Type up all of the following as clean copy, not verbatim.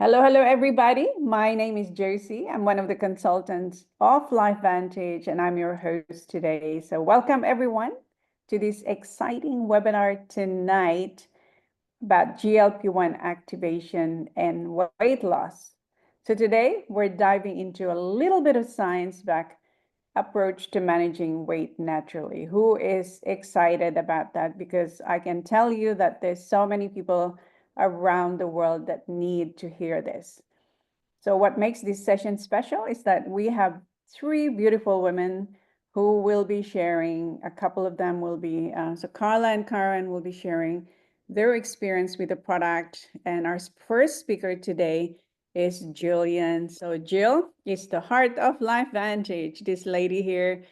Hello, hello, everybody. My name is Josie. I'm one of the consultants of LifeVantage, and I'm your host today. So welcome, everyone, to this exciting webinar tonight about GLP-1 activation and weight loss. So today, we're diving into a little bit of science-backed approach to managing weight naturally. Who is excited about that? Because I can tell you that there's so many people around the world that need to hear this. So what makes this session special is that we have three beautiful women who will be sharing. A couple of them will be, so Carla and Karen will be sharing their experience with the product. And our first speaker today is Jillian. So Jill is the heart of LifeVantage. This lady here,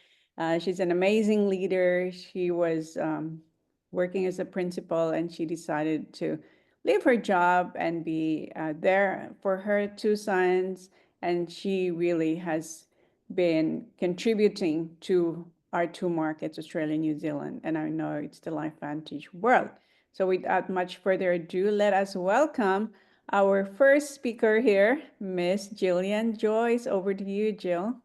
she's an amazing leader. She was working as a principal, and she decided to leave her job and be there for her two sons. And she really has been contributing to our two markets, Australia and New Zealand. And I know it's the LifeVantage world. So without much further ado, let us welcome our first speaker here, Miss Jillian Joyce. Over to you, Jill.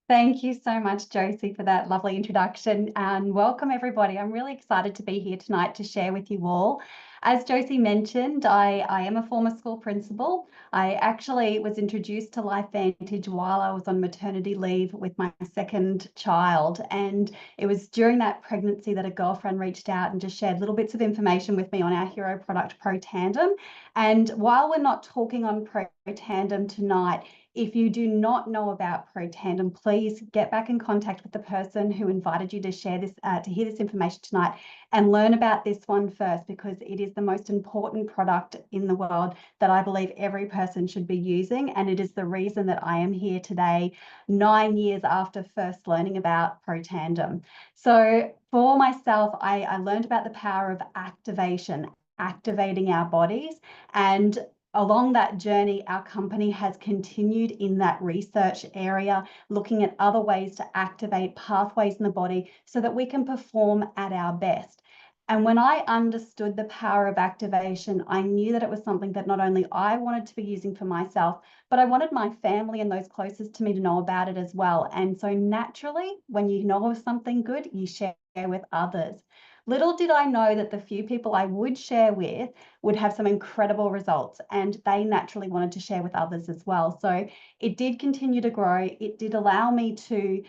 Thank you so much, Josie, for that lovely introduction, and welcome everybody. I'm really excited to be here tonight to share with you all. As Josie mentioned, I am a former school principal. I actually was introduced to LifeVantage while I was on maternity leave with my second child, and it was during that pregnancy that a girlfriend reached out and just shared little bits of information with me on our hero product, Protandim. And while we're not talking on Protandim tonight, if you do not know about Protandim, please get back in contact with the person who invited you to share this, to hear this information tonight, and learn about this one first, because it is the most important product in the world that I believe every person should be using. And it is the reason that I am here today, 9 years after first learning about Protandim. So for myself, I learned about the power of activation, activating our bodies. And along that journey, our company has continued in that research area, looking at other ways to activate pathways in the body so that we can perform at our best. And when I understood the power of activation, I knew that it was something that not only I wanted to be using for myself, but I wanted my family and those closest to me to know about it as well. And so naturally, when you know of something good, you share with others. Little did I know that the few people I would share with would have some incredible results, and they naturally wanted to share with others as well. So it did continue to grow. It did allow me to,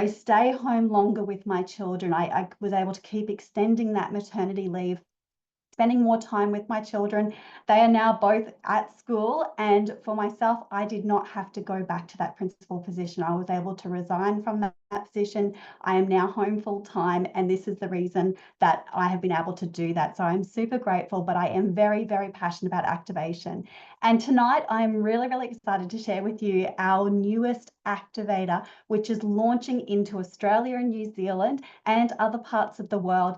stay home longer with my children. I was able to keep extending that maternity leave, spending more time with my children. They are now both at school, and for myself, I did not have to go back to that principal position. I was able to resign from that position. I am now home full time, and this is the reason that I have been able to do that. So I'm super grateful, but I am very, very passionate about activation. And tonight, I'm really, really excited to share with you our newest activator, which is launching into Australia and New Zealand and other parts of the world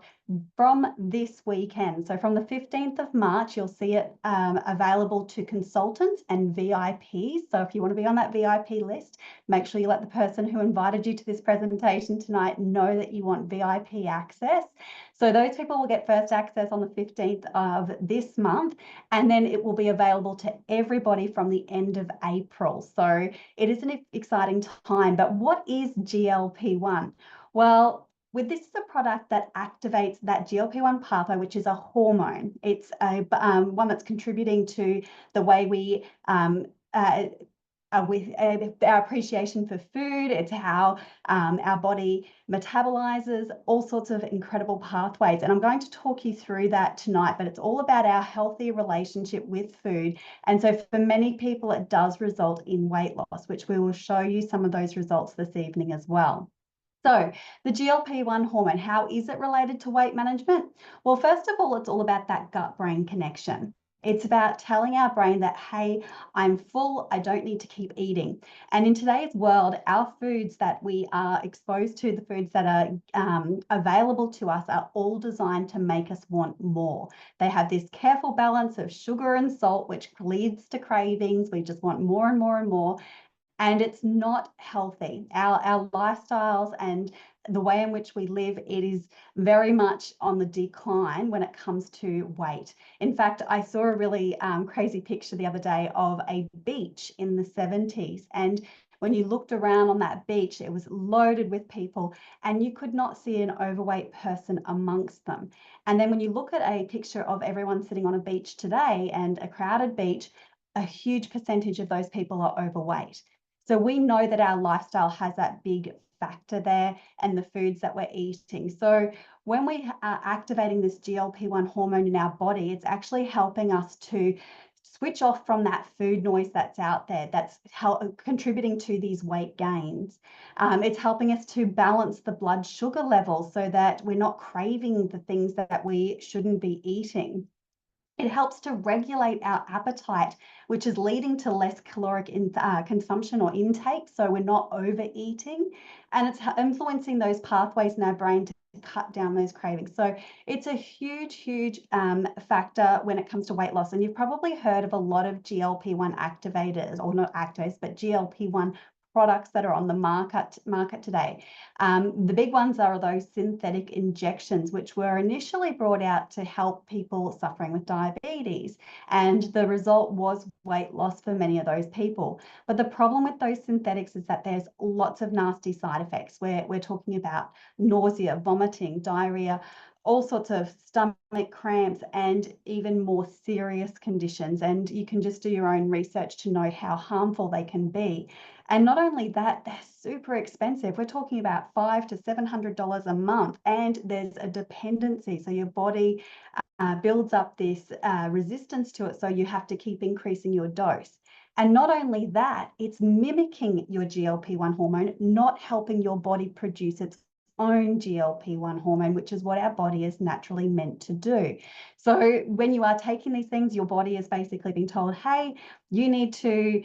from this weekend. So from the 15th of March, you'll see it available to consultants and VIPs. So if you want to be on that VIP list, make sure you let the person who invited you to this presentation tonight know that you want VIP access. So those people will get first access on the 15th of this month, and then it will be available to everybody from the end of April. So it is an exciting time. But what is GLP-1? Well, this is a product that activates that GLP-1 pathway, which is a hormone. It's a one that's contributing to the way we with our appreciation for food. It's how our body metabolizes all sorts of incredible pathways. And I'm going to talk you through that tonight, but it's all about our healthy relationship with food. And so for many people, it does result in weight loss, which we will show you some of those results this evening as well. So the GLP-1 hormone, how is it related to weight management? Well, first of all, it's all about that gut-brain connection. It's about telling our brain that, hey, I'm full, I don't need to keep eating. And in today's world, our foods that we are exposed to, the foods that are available to us, are all designed to make us want more. They have this careful balance of sugar and salt, which leads to cravings. We just want more and more and more. and it's not healthy. Our lifestyles and the way in which we live, it is very much on the decline when it comes to weight. In fact, I saw a really crazy picture the other day of a beach in the 70s. And when you looked around on that beach, it was loaded with people and you could not see an overweight person amongst them. And then when you look at a picture of everyone sitting on a beach today and a crowded beach, a huge percentage of those people are overweight. So we know that our lifestyle has that big factor there and the foods that we're eating. So when we are activating this GLP-1 hormone in our body, it's actually helping us to switch off from that food noise that's out there that's contributing to these weight gains. It's helping us to balance the blood sugar levels so that we're not craving the things that we shouldn't be eating. It helps to regulate our appetite, which is leading to less caloric consumption or intake, so we're not overeating, and it's influencing those pathways in our brain to cut down those cravings. So it's a huge factor when it comes to weight loss. And you've probably heard of a lot of GLP-1 activators, or not activators, but GLP-1 products that are on the market today. The big ones are those synthetic injections, which were initially brought out to help people suffering with diabetes. And the result was weight loss for many of those people. But the problem with those synthetics is that there's lots of nasty side effects. We're talking about nausea, vomiting, diarrhea, all sorts of stomach cramps, and even more serious conditions. And you can just do your own research to know how harmful they can be. And not only that, they're super expensive. We're talking about $500 to $700 a month, and there's a dependency. So your body builds up this resistance to it. So you have to keep increasing your dose. And not only that, it's mimicking your GLP-1 hormone, not helping your body produce its own GLP-1 hormone, which is what our body is naturally meant to do. So when you are taking these things, your body is basically being told, hey, you need to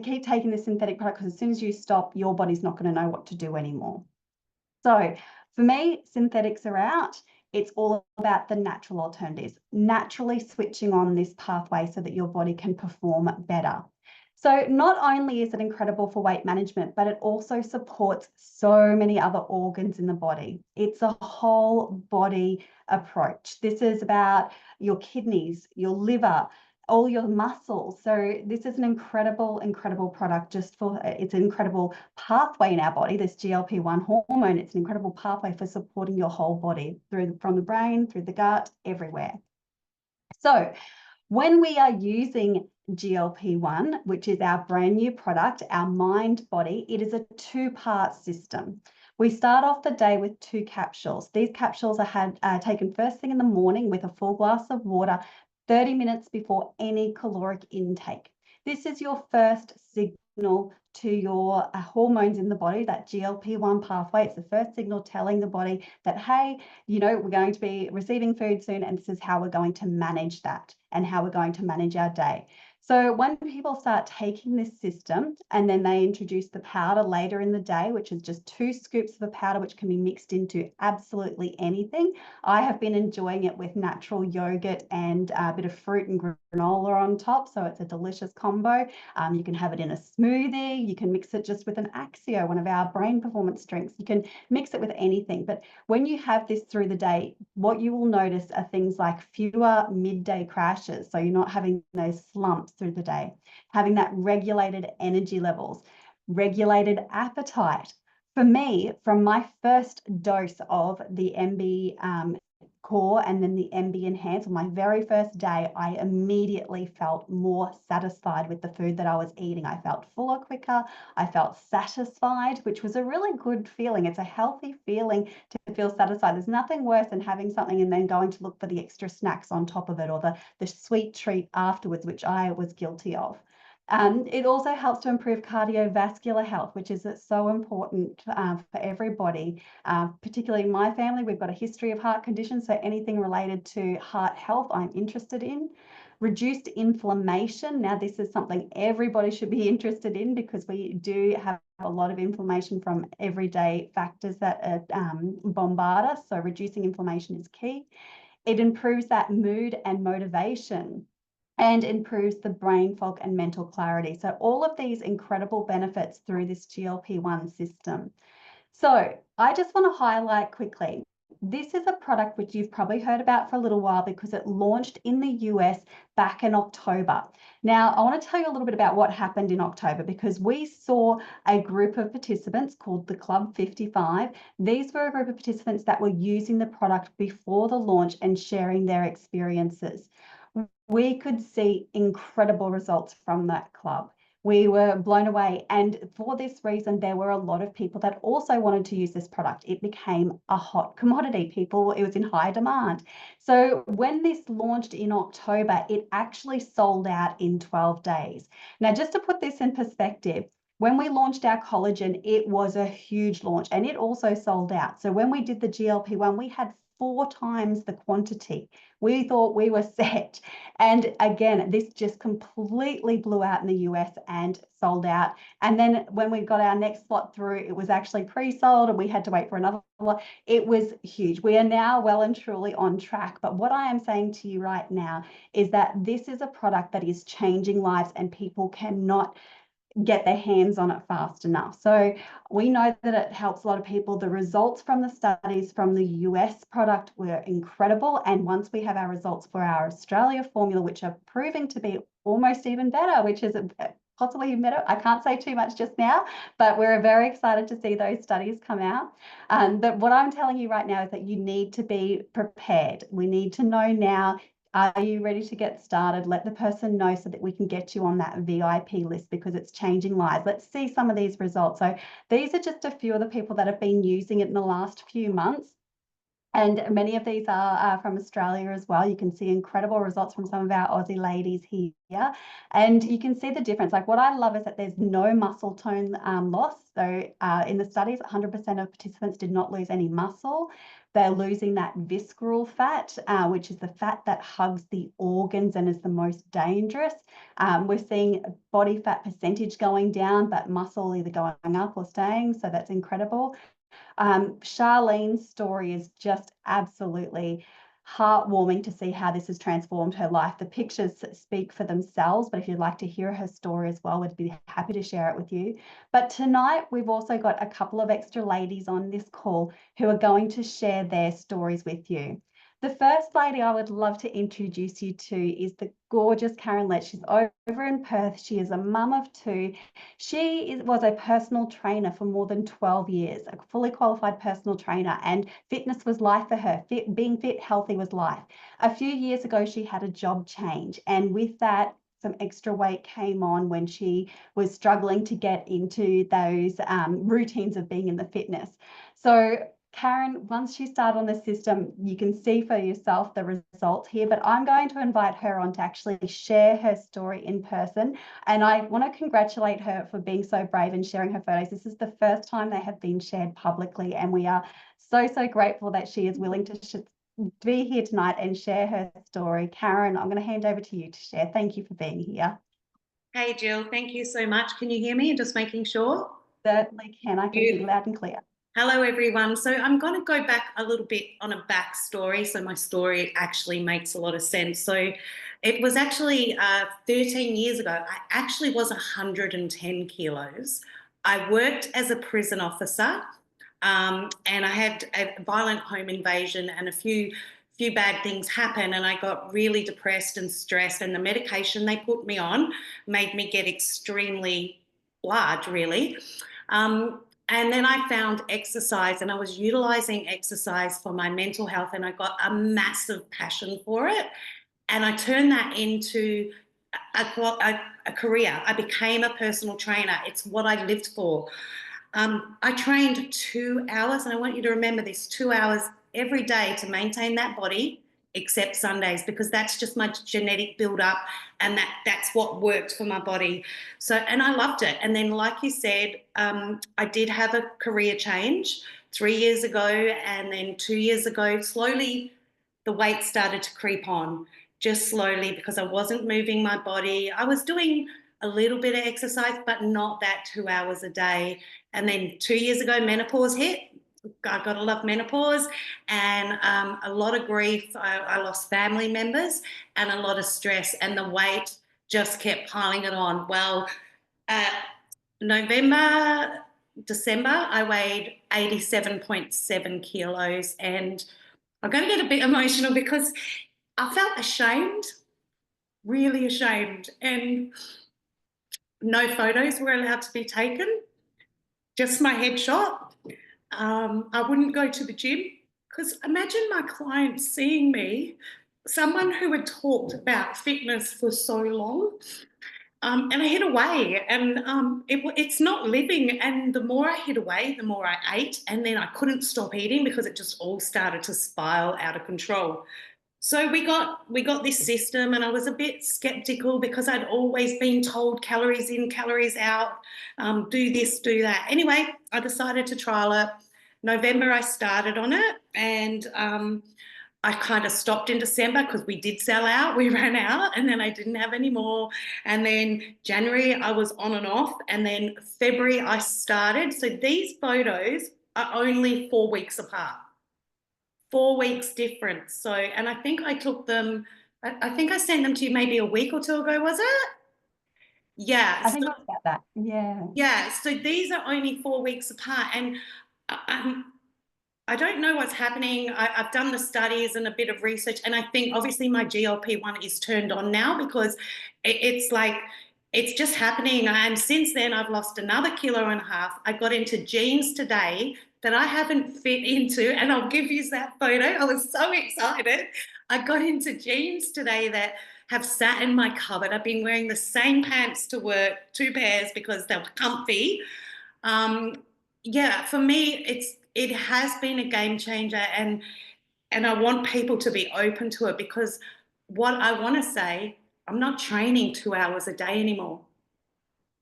keep taking this synthetic product, because as soon as you stop, your body's not going to know what to do anymore. So for me, synthetics are out. It's all about the natural alternatives, naturally switching on this pathway so that your body can perform better. So not only is it incredible for weight management, but it also supports so many other organs in the body. It's a whole body approach. This is about your kidneys, your liver, all your muscles. So this is an incredible product. It's an incredible pathway in our body, this GLP-1 hormone. It's an incredible pathway for supporting your whole body from the brain, through the gut, everywhere. So when we are using GLP-1, which is our brand new product, our mind body, it is a two-part system. We start off the day with 2 capsules. These capsules are taken first thing in the morning with a full glass of water, 30 minutes before any caloric intake. This is your first signal to your hormones in the body, that GLP-1 pathway. It's the first signal telling the body that, hey, we're going to be receiving food soon, and this is how we're going to manage that and how we're going to manage our day. So when people start taking this system, and then they introduce the powder later in the day, which is just 2 scoops of a powder, which can be mixed into absolutely anything. I have been enjoying it with natural yogurt and a bit of fruit and granola on top. So it's a delicious combo. You can have it in a smoothie. You can mix it just with an Axio, one of our brain performance drinks. You can mix it with anything. But when you have this through the day, what you will notice are things like fewer midday crashes. So you're not having those slumps through the day, having that regulated energy levels, regulated appetite. For me, from my first dose of the MB Core and then the MB Enhance, on my very first day, I immediately felt more satisfied with the food that I was eating. I felt fuller quicker. I felt satisfied, which was a really good feeling. It's a healthy feeling to feel satisfied. There's nothing worse than having something and then going to look for the extra snacks on top of it, or the sweet treat afterwards, which I was guilty of. It also helps to improve cardiovascular health, which is so important for everybody. Particularly in my family, we've got a history of heart conditions, so anything related to heart health I'm interested in. Reduced inflammation. Now, this is something everybody should be interested in, because we do have a lot of inflammation from everyday factors that bombard us. So reducing inflammation is key. It improves that mood and motivation. and improves the brain fog and mental clarity. So all of these incredible benefits through this GLP-1 system. So I just want to highlight quickly, this is a product which you've probably heard about for a little while because it launched in the US back in October. Now, I want to tell you a little bit about what happened in October because we saw a group of participants called the Club 55. These were a group of participants that were using the product before the launch and sharing their experiences. We could see incredible results from that club. We were blown away. And for this reason, there were a lot of people that also wanted to use this product. It became a hot commodity. It was in high demand. So when this launched in October, it actually sold out in 12 days. Now, just to put this in perspective, when we launched our collagen, it was a huge launch and it also sold out. So when we did the GLP-1, we had 4 times the quantity. We thought we were set. And again, this just completely blew out in the US and sold out. And then when we got our next slot through, it was actually pre-sold and we had to wait for another lot. It was huge. We are now well and truly on track. But what I am saying to you right now is that this is a product that is changing lives and people cannot get their hands on it fast enough. So we know that it helps a lot of people. The results from the studies from the US product were incredible. And once we have our results for our Australia formula, which are proving to be almost even better, which is possibly even better. I can't say too much just now, but we're very excited to see those studies come out. But what I'm telling you right now is that you need to be prepared. We need to know now, are you ready to get started? Let the person know so that we can get you on that VIP list because it's changing lives. Let's see some of these results. So these are just a few of the people that have been using it in the last few months. And many of these are from Australia as well. You can see incredible results from some of our Aussie ladies here. And you can see the difference. Like what I love is that there's no muscle tone loss. So in the studies, 100% of participants did not lose any muscle. They're losing that visceral fat, which is the fat that hugs the organs and is the most dangerous. We're seeing body fat percentage going down, but muscle either going up or staying. So that's incredible. Charlene's story is just absolutely heartwarming to see how this has transformed her life. The pictures speak for themselves, but if you'd like to hear her story as well, we'd be happy to share it with you. But tonight, we've also got a couple of extra ladies on this call who are going to share their stories with you. The first lady I would love to introduce you to is the gorgeous Karen Lett. She's over in Perth. She is a mum of 2. She was a personal trainer for more than 12 years, a fully qualified personal trainer, and fitness was life for her. Being fit, healthy was life. A few years ago, she had a job change, and with that, some extra weight came on when she was struggling to get into those routines of being in the fitness. So Karen, once you start on the system, you can see for yourself the results here, but I'm going to invite her on to actually share her story in person. And I want to congratulate her for being so brave and sharing her photos. This is the first time they have been shared publicly, and we are so grateful that she is willing to be here tonight and share her story. Karen, I'm going to hand over to you to share. Thank you for being here. Hey, Jill, thank you so much. Can you hear me? Just making sure. Certainly can. I can hear you loud and clear. Hello, everyone. So I'm going to go back a little bit on a backstory. So my story actually makes a lot of sense. So it was actually 13 years ago. I actually was 110 kilos. I worked as a prison officer and I had a violent home invasion and a few bad things happen, and I got really depressed and stressed, and the medication they put me on made me get extremely large, really. And then I found exercise, and I was utilizing exercise for my mental health, and I got a massive passion for it. And I turned that into a career. I became a personal trainer. It's what I lived for. I trained 2 hours, and I want you to remember this, 2 hours every day to maintain that body, except Sundays, because that's just my genetic build-up, and that's what worked for my body. So, and I loved it. And then, like you said, I did have a career change 3 years ago, and then 2 years ago, slowly the weight started to creep on, just slowly, because I wasn't moving my body. I was doing a little bit of exercise, but not that 2 hours a day. And then 2 years ago, menopause hit. I got to love menopause, and a lot of grief. I lost family members and a lot of stress, and the weight just kept piling it on. Well, November, December, I weighed 87.7 kilos, and I'm going to get a bit emotional because I felt ashamed, really ashamed, and no photos were allowed to be taken, just my headshot. I wouldn't go to the gym because imagine my clients seeing me, someone who had talked about fitness for so long, and I hid away, and it's not living. And the more I hid away, the more I ate, and then I couldn't stop eating because it just all started to spiral out of control. So we got this system, and I was a bit skeptical because I'd always been told calories in, calories out, do this, do that. Anyway, I decided to trial it. November, I started on it, and I kind of stopped in December because we did sell out. We ran out, and then I didn't have any more. And then January, I was on and off, and then February, I started. So these photos are only 4 weeks apart. 4 weeks difference. So, and I think I took them, I think I sent them to you maybe a week or two ago, was it? Yeah. I think it was about that. Yeah. Yeah. So these are only 4 weeks apart. And I don't know what's happening. I've done the studies and a bit of research, and I think obviously my GLP-1 is turned on now because it's like, it's just happening. And since then, I've lost another 1.5 kilos. I got into jeans today that I haven't fit into, and I'll give you that photo. I was so excited. I got into jeans today that have sat in my cupboard. I've been wearing the same pants to work, 2 pairs, because they were comfy. Yeah, for me, it has been a game changer, and I want people to be open to it, because what I want to say, I'm not training 2 hours a day anymore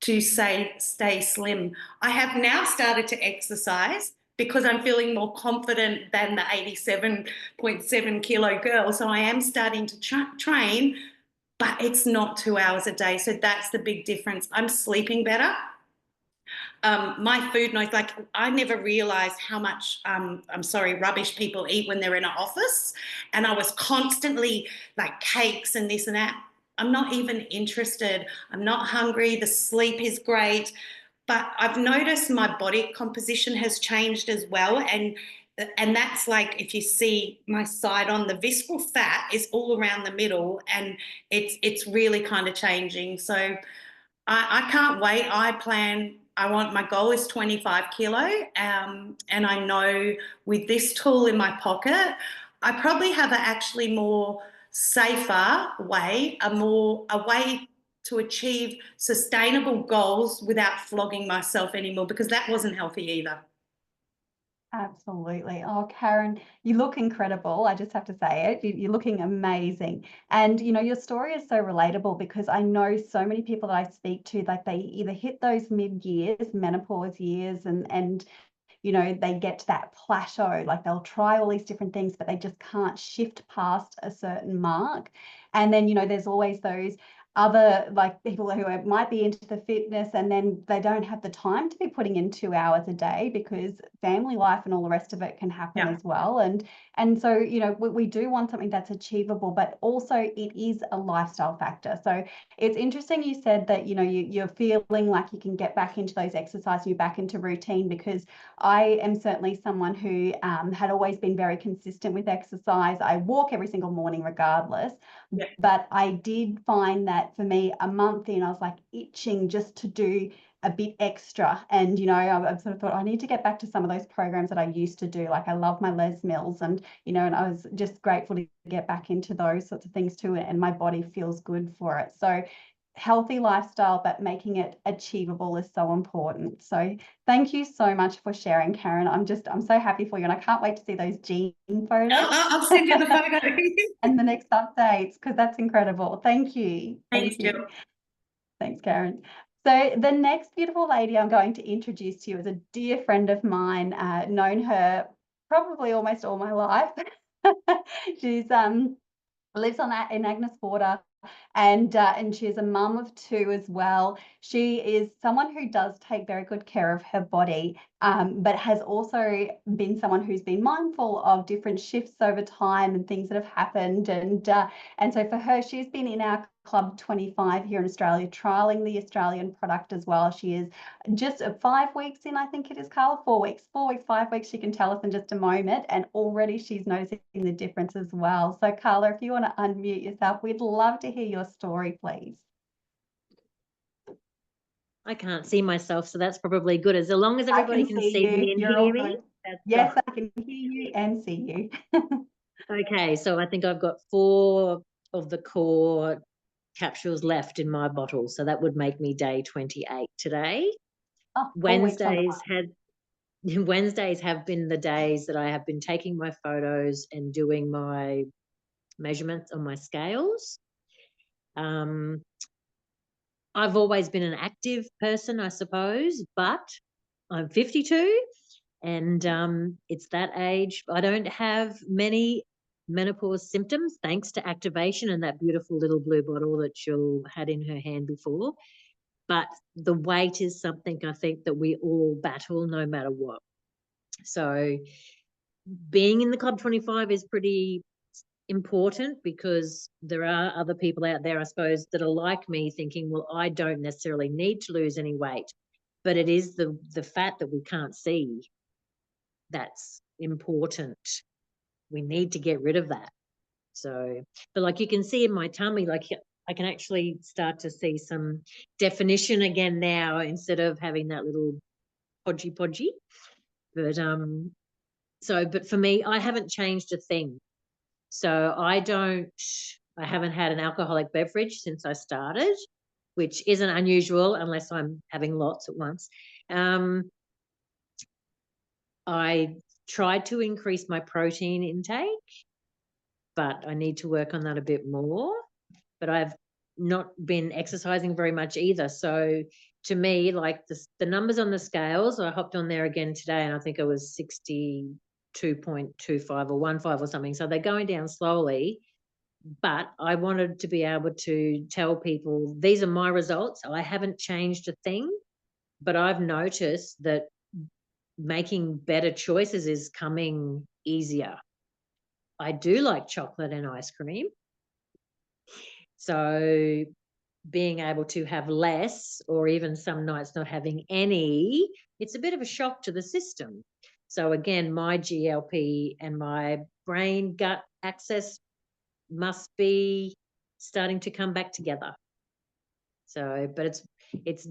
to stay slim. I have now started to exercise because I'm feeling more confident than the 87.7 kilo girl. So I am starting to train, but it's not 2 hours a day. So that's the big difference. I'm sleeping better. My food noise, like I never realized how much, rubbish people eat when they're in an office. And I was constantly like cakes and this and that. I'm not even interested. I'm not hungry. The sleep is great. But I've noticed my body composition has changed as well. And that's like, if you see my side on, the visceral fat is all around the middle, and it's really kind of changing. So I can't wait. My goal is 25 kilo. And I know with this tool in my pocket, I probably have an actually more safer way, a way to achieve sustainable goals without flogging myself anymore, because that wasn't healthy either. Absolutely. Oh, Karen, you look incredible. I just have to say it. You're looking amazing. And, your story is so relatable, because I know so many people that I speak to, like they either hit those mid-years, menopause years, and they get to that plateau, like they'll try all these different things, but they just can't shift past a certain mark. And then, there's always those other like people who might be into the fitness, and then they don't have the time to be putting in 2 hours a day because family life and all the rest of it can happen as well. And so, we do want something that's achievable, but also it is a lifestyle factor. So it's interesting you said that, you're feeling like you can get back into those exercises, you're back into routine, because I am certainly someone who had always been very consistent with exercise. I walk every single morning regardless. Yeah. But I did find that for me, a month in, I was like itching just to do a bit extra. And, I've sort of thought I need to get back to some of those programs that I used to do. Like I love my Les Mills, and, and I was just grateful to get back into those sorts of things too. And my body feels good for it. So healthy lifestyle, but making it achievable is so important. So thank you so much for sharing, Karen. I'm so happy for you, and I can't wait to see those gene photos. I'll send you the photo. And the next updates, because that's incredible. Thank you. Thanks, Jill. Thanks, Karen. So the next beautiful lady I'm going to introduce to you is a dear friend of mine, known her probably almost all my life. She's lives in Agnes Water, and she's a mum of 2 as well. She is someone who does take very good care of her body but has also been someone who's been mindful of different shifts over time and things that have happened. And so for her, she's been in our Club 25 here in Australia, trialing the Australian product as well. She is just 5 weeks in, I think it is, Carla, 4 weeks, 5 weeks. She can tell us in just a moment, and already she's noticing the difference as well. So Carla, if you want to unmute yourself, we'd love to hear your story, please. I can't see myself, so that's probably good. As long as everybody can see me and hear me. Yes, I can hear you and see you. Okay, so I think I've got 4 of the core capsules left in my bottle, so that would make me day 28 today. Oh, Wednesdays have been the days that I have been taking my photos and doing my measurements on my scales. I've always been an active person, I suppose, but I'm 52 and it's that age. I don't have many menopause symptoms thanks to activation and that beautiful little blue bottle that Jill had in her hand before. But the weight is something I think that we all battle no matter what. So being in the Club 25 is pretty important because there are other people out there, I suppose, that are like me thinking, well, I don't necessarily need to lose any weight, but it is the fat that we can't see that's important. We need to get rid of that. So, but like you can see in my tummy, like I can actually start to see some definition again now instead of having that little podgy. But for me, I haven't changed a thing. So I haven't had an alcoholic beverage since I started, which isn't unusual unless I'm having lots at once. I tried to increase my protein intake, but I need to work on that a bit more. But I've not been exercising very much either. So to me, like the numbers on the scales, I hopped on there again today and I think it was 62.25 or 15 or something. So they're going down slowly, but I wanted to be able to tell people these are my results. I haven't changed a thing, but I've noticed that making better choices is coming easier. I do like chocolate and ice cream. So being able to have less or even some nights not having any, it's a bit of a shock to the system. So again, my GLP and my brain gut access must be starting to come back together. So, but it's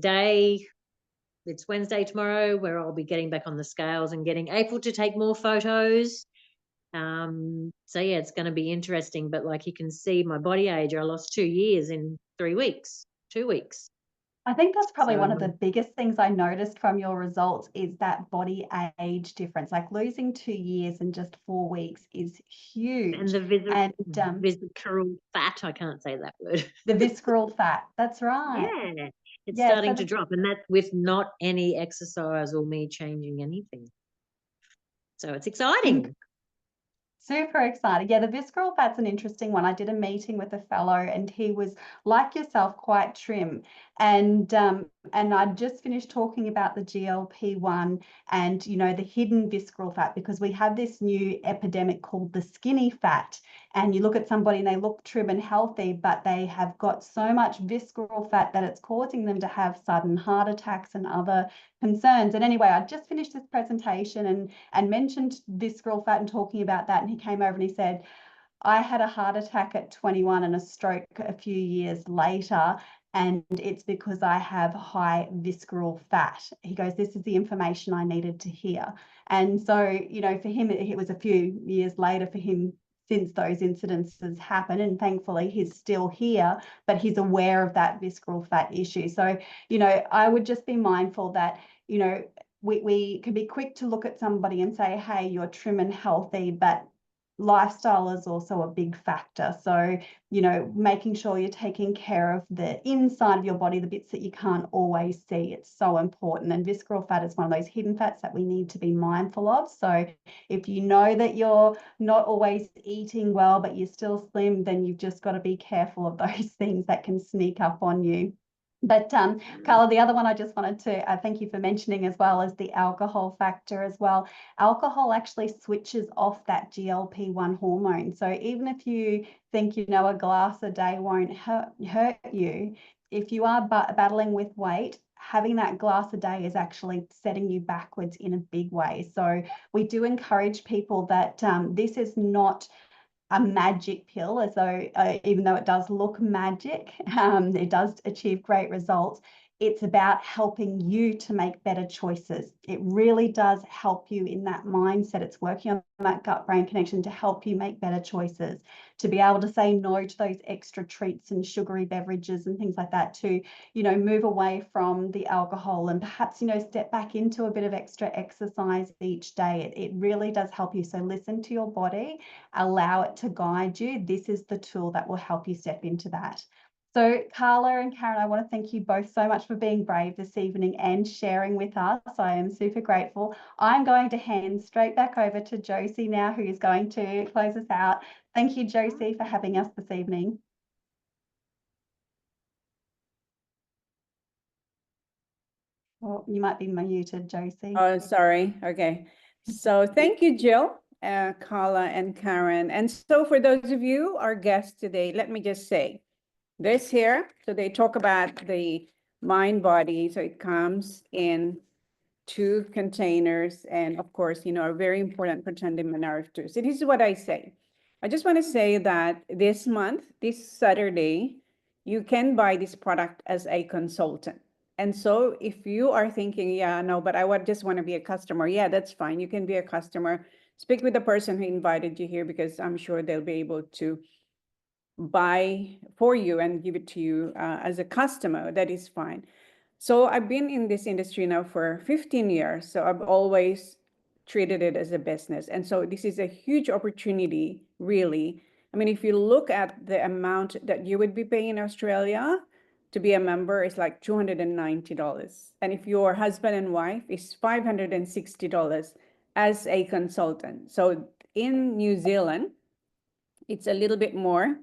Wednesday tomorrow where I'll be getting back on the scales and getting April to take more photos. So yeah, it's going to be interesting, but like you can see my body age, I lost 2 years in 3 weeks, 2 weeks. I think that's probably one of the biggest things I noticed from your results is that body age difference. Like losing 2 years in just 4 weeks is huge. And the visceral fat, I can't say that word. The visceral fat, that's right. Yeah, it's starting to drop, and that's with not any exercise or me changing anything. So it's exciting. Super excited. Yeah, the visceral fat's an interesting one. I did a meeting with a fellow and he was like yourself, quite trim. And I'd just finished talking about the GLP-1 and, you know, the hidden visceral fat, because we have this new epidemic called the skinny fat. And you look at somebody and they look trim and healthy, but they have got so much visceral fat that it's causing them to have sudden heart attacks and other concerns. And anyway, I just finished this presentation and mentioned visceral fat and talking about that. And he came over and he said, I had a heart attack at 21 and a stroke a few years later. And it's because I have high visceral fat. He goes, this is the information I needed to hear. And so, you know, for him, it was a few years later for him since those incidences happen, and thankfully he's still here, but he's aware of that visceral fat issue. So, you know, I would just be mindful that, you know, we can be quick to look at somebody and say, hey, you're trim and healthy, but lifestyle is also a big factor. So, you know, making sure you're taking care of the inside of your body, the bits that you can't always see, it's so important. And visceral fat is one of those hidden fats that we need to be mindful of. So if you know that you're not always eating well, but you're still slim, then you've just got to be careful of those things that can sneak up on you. But Carla, the other one I just wanted to thank you for mentioning as well is the alcohol factor as well. Alcohol actually switches off that GLP-1 hormone. So even if you think, you know, a glass a day won't hurt you, if you are battling with weight, having that glass a day is actually setting you backwards in a big way. So we do encourage people that this is not a magic pill, as though even though it does look magic, it does achieve great results. It's about helping you to make better choices. It really does help you in that mindset. It's working on that gut-brain connection to help you make better choices, to be able to say no to those extra treats and sugary beverages and things like that, to, you know, move away from the alcohol and perhaps, you know, step back into a bit of extra exercise each day. It really does help you. So listen to your body, allow it to guide you. This is the tool that will help you step into that. So Carla and Karen, I want to thank you both so much for being brave this evening and sharing with us. I am super grateful. I'm going to hand straight back over to Josie now, who is going to close us out. Thank you, Josie, for having us this evening. Oh, you might be muted, Josie. Oh, sorry. Okay. So thank you, Jill, Carla, and Karen. And so for those of you, our guests today, let me just say this here. So they talk about the mind body. So it comes in 2 containers. And of course, you know, are very important for too. So this is what I say. I just want to say that this month, this Saturday, you can buy this product as a consultant. And so if you are thinking, yeah, no, but I would just want to be a customer. Yeah, that's fine. You can be a customer. Speak with the person who invited you here, because I'm sure they'll be able to buy for you and give it to you as a customer. That is fine. So I've been in this industry now for 15 years. So I've always treated it as a business. And so this is a huge opportunity, really. I mean, if you look at the amount that you would be paying in Australia to be a member, it's like $290. And if you're husband and wife, it's $560 as a consultant. So in New Zealand, it's a little bit more.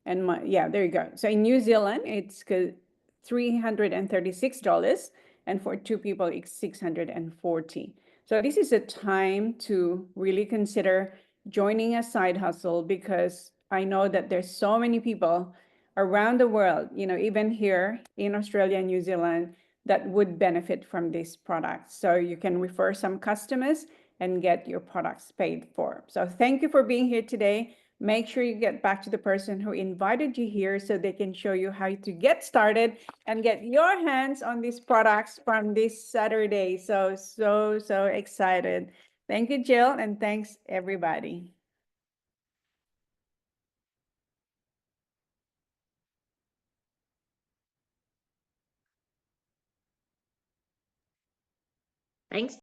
And yeah, there you go. So in New Zealand, it's $336, and for 2 people, it's $640. So this is a time to really consider joining a side hustle, because I know that there's so many people around the world, you know, even here in Australia and New Zealand, that would benefit from this product. So you can refer some customers and get your products paid for. So thank you for being here today. Make sure you get back to the person who invited you here so they can show you how to get started and get your hands on these products from this Saturday. So excited. Thank you, Jill, and thanks, everybody. Thanks.